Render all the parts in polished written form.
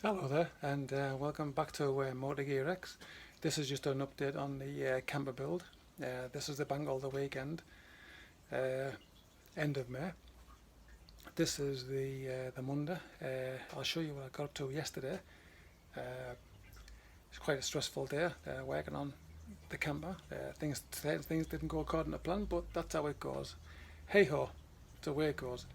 Hello there, and welcome back to Motor Gear X. This is just an update on the camper build. This is the bank holiday weekend, uh, end of May. This is the Monday. I'll show you what I got up to yesterday. Uh, it's quite a stressful day working on the camper. Things didn't go according to plan, but that's how it goes. Hey ho, it's the way it goes.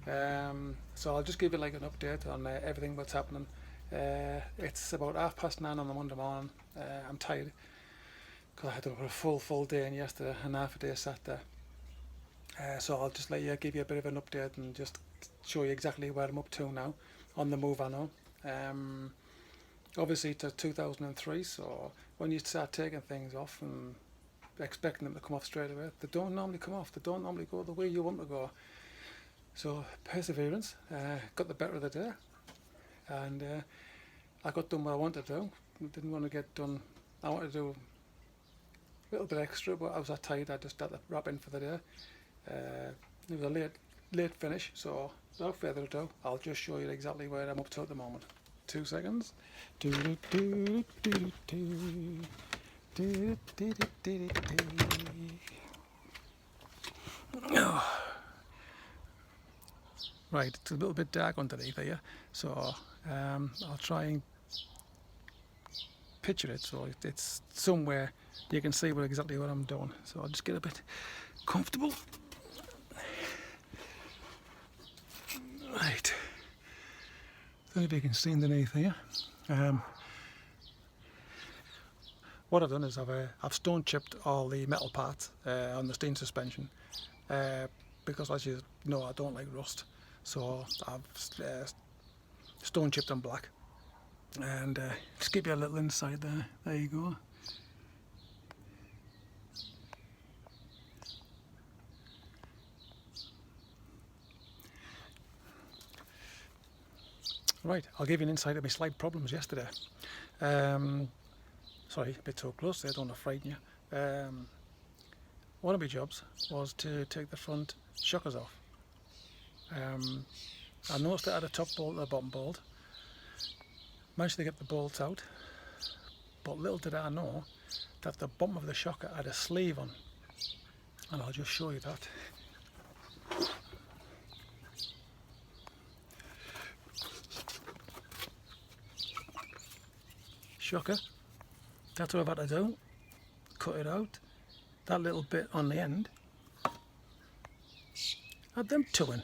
So I'll just give you like an update on everything that's happening. It's about 9:30 on the Monday morning. I'm tired because I had to put a full day in yesterday and half a day Saturday. So I'll just give you a bit of an update and just show you exactly where I'm up to now on the move I know. Um, Obviously it's a 2003, so when you start taking things off and expecting them to come off straight away, they don't normally come off. They don't normally go the way you want to go. So perseverance got the better of the day, and I got done what I wanted to do. Didn't want to get done. I wanted to do a little bit extra, but I was that tired. I just had to wrap in for the day. It was a late finish, so without further ado, I'll just show you exactly where I'm up to at the moment. 2 seconds. Right, it's a little bit dark underneath here, so I'll try and picture it so it's somewhere you can see exactly what I'm doing. So I'll just get a bit comfortable. Right, I don't know if you can see underneath here. What I've done is I've stone chipped all the metal parts on the steam suspension because, as you know, I don't like rust. So I've stone chipped them black, and just give you a little insight there. There you go. Right, I'll give you an insight of my slight problems yesterday. Sorry, a bit too close there, I don't want to frighten you. One of my jobs was to take the front shockers off. I noticed it had a top bolt and a bottom bolt. Managed to get the bolts out, but little did I know that the bottom of the shocker had a sleeve on, and I'll just show you that. Shocker, that's what I've had to do, cut it out. That little bit on the end had them two in.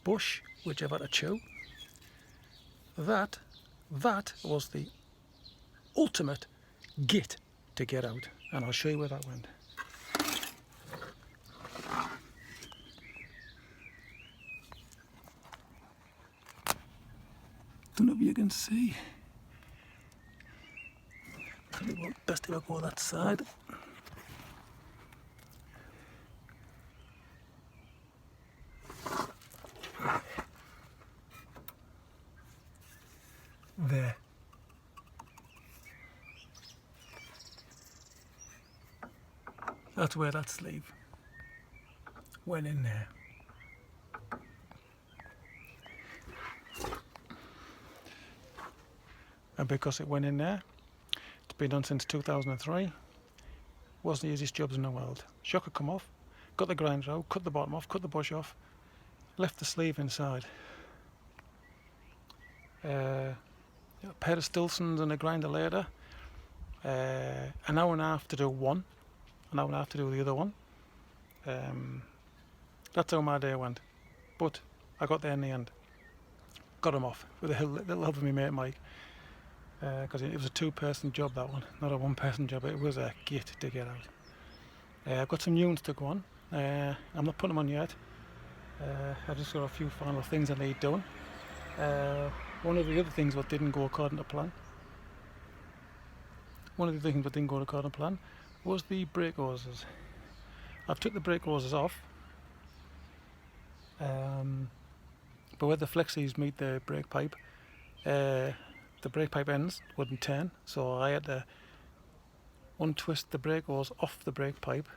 Bush, which I've had to chew. That was the ultimate git to get out, and I'll show you where that went. Don't know if you can see. Best if I go that side. There. That's where that sleeve went in there. And because it went in there, it's been done since 2003. Wasn't the easiest jobs in the world. Shocker come off, got the grinder out, cut the bottom off, cut the bush off, left the sleeve inside. A pair of Stilsons and a grinder later. An hour and a half to do one, an hour and a half to do the other one. That's how my day went. But I got there in the end. Got them off with a little help of my mate Mike. Because it was a 2-person job, that one, not a 1-person job. It was a git to get out. I've got some new ones to go on. I'm not putting them on yet. I've just got a few final things I need doing. One of the other things that didn't go according to plan. Was the brake hoses. I've took the brake hoses off, but where the flexies meet the brake pipe, the brake pipe ends wouldn't turn, so I had to untwist the brake hose off the brake pipe,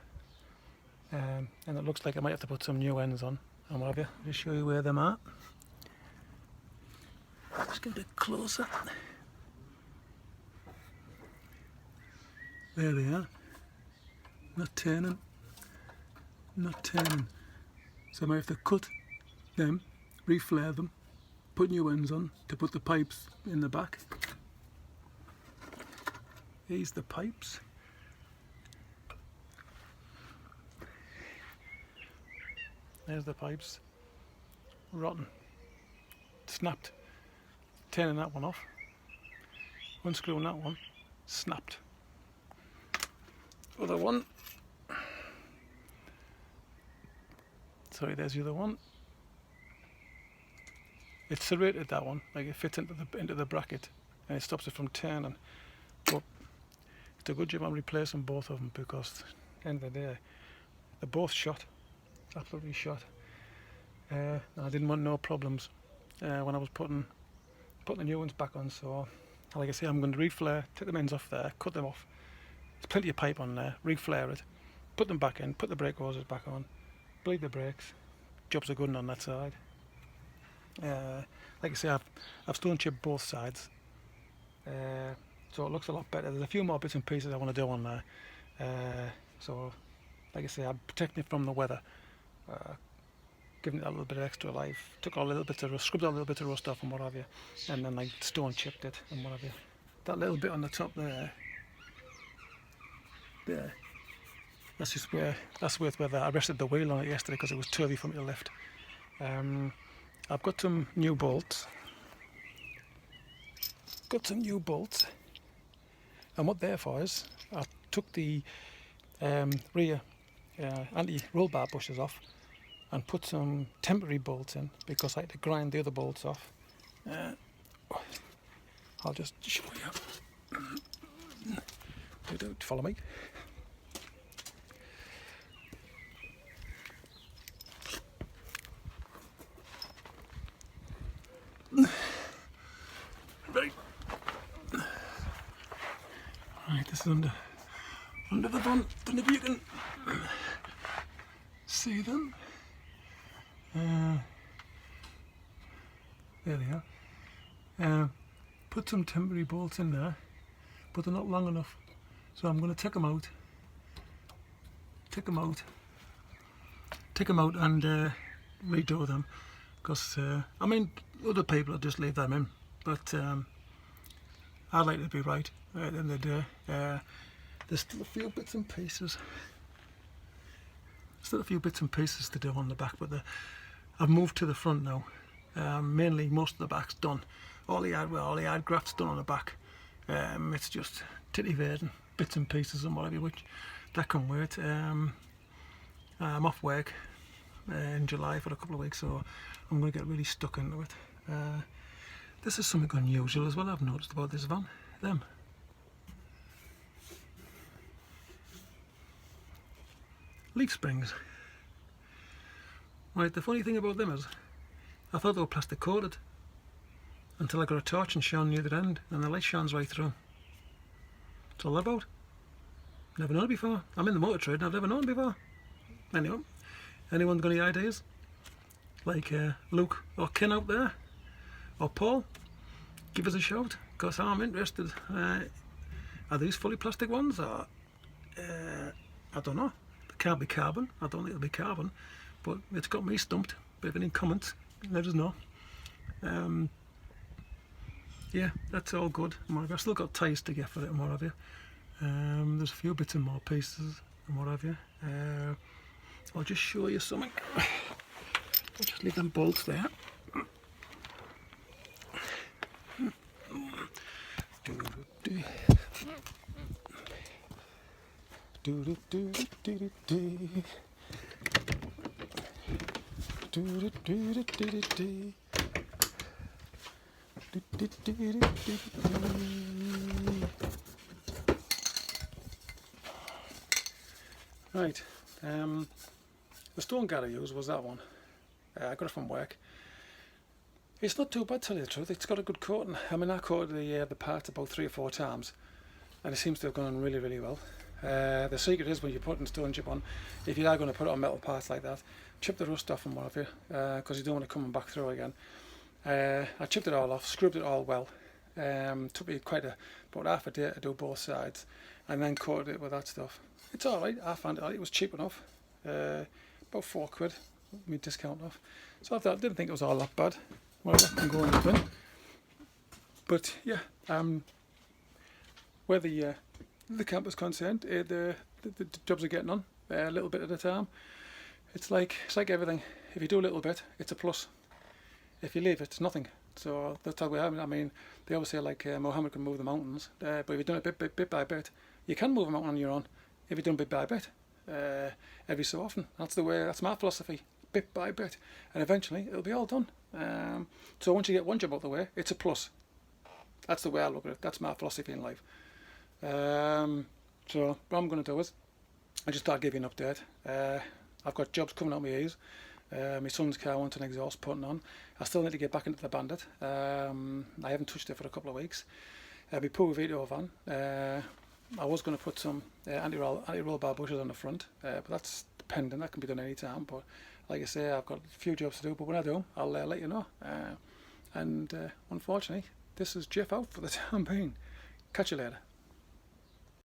and it looks like I might have to put some new ends on and what have you. Just show you where them are. Let's get a bit closer. There they are. Not turning. Not turning. So I might have to cut them, reflare them, put new ends on to put the pipes in the back. Here's the pipes. There's the pipes. Rotten. Snapped. Turning that one off. Unscrewing that one. Snapped. Other one. Sorry, there's the other one. It's serrated, that one, like it fits into the bracket and it stops it from turning. But it's a good job I'm replacing both of them, because at the end of the day they're both shot, absolutely shot. I didn't want no problems when I was putting the new ones back on. So like I say, I'm going to reflare, take the ends off there, cut them off. There's plenty of pipe on there. Reflare it, put them back in, put the brake hoses back on, bleed the brakes. Jobs are good on that side. Like I say, I've stone chipped both sides, so it looks a lot better. There's a few more bits and pieces I want to do on there. So like I say, I'm protecting it from the weather, giving it a little bit of extra life. Took all a little bit of rust, scrubbed a little bit of rust off and what have you, and then I stone chipped it and what have you. That little bit on the top there, that's just where I rested the wheel on it yesterday because it was too heavy for me to lift. I've got some new bolts. And what they're for is, I took the rear anti-roll bar bushers off and put some temporary bolts in because I had to grind the other bolts off. I'll just show you. Don't follow me. Right, this is under the bonnet. Don't know if you can see them. There they are. Put some temporary bolts in there, but they're not long enough. So I'm going to take them out and redo them. Because I mean, other people will just leave them in, but I like it to be right at the end of the day. There's still a few bits and pieces. To do on the back, but I've moved to the front now. Mainly, most of the back's done. All the hard graft's done on the back. It's just titivating bits and pieces and whatever, which that can wait. I'm off work in July for a couple of weeks, so I'm going to get really stuck into it. This is something unusual as well I've noticed about this van. Leaf springs. Right, the funny thing about them is, I thought they were plastic coated until I got a torch and shone near the end, and the light shines right through. What's all that about? Never known it before. I'm in the motor trade and I've never known it before. Anyway, anyone got any ideas? Like Luke or Ken out there, or Paul, give us a shout, because I'm interested. Are these fully plastic ones, or I don't know. It can't be carbon. I don't think it'll be carbon, but it's got me stumped. But if any comments, let us know. Yeah, that's all good. I've still got ties to get for it and what have you. There's a few bits and more pieces and what have you. I'll just show you something. I'll just leave them bolts there. Right, the stone guard I used was that one. I got it from work. It's not too bad, to tell you the truth. It's got a good coating. I mean, I coated the parts about 3 or 4 times, and it seems to have gone on really, really well. The secret is, when you're putting stone chip on, if you are going to put it on metal parts like that, chip the rust off and what have you, because you don't want it coming back through again. I chipped it all off, scrubbed it all well. Took me about half a day to do both sides, and then coated it with that stuff. It's alright, I found it was cheap enough. About £4, me discount off. So I didn't think it was all that bad. Whatever, can go in the bin. But yeah, where the camper's concerned, the jobs are getting on a little bit at a time. It's like everything. If you do a little bit, it's a plus. If you leave it, it's nothing. So that's how we have it. I mean, they always say like Mohammed can move the mountains, but if you're doing it bit by bit, you can move a mountain on your own. If you're doing bit by bit, every so often. That's the way. That's my philosophy. Bit by bit, and eventually it'll be all done. So once you get one job out of the way, it's a plus. That's the way I look at it. That's my philosophy in life. So what I'm going to do is, I just thought I'd give you an update. I've got jobs coming out my ears. My son's car wants an exhaust putting on. I still need to get back into the Bandit. I haven't touched it for a couple of weeks. My Pura Vito van. I was going to put some anti-roll bar bushes on the front, but that's dependent. That can be done any time. But like I say, I've got a few jobs to do. But when I do, I'll let you know. And unfortunately, this is Jeff out for the time being. Catch you later.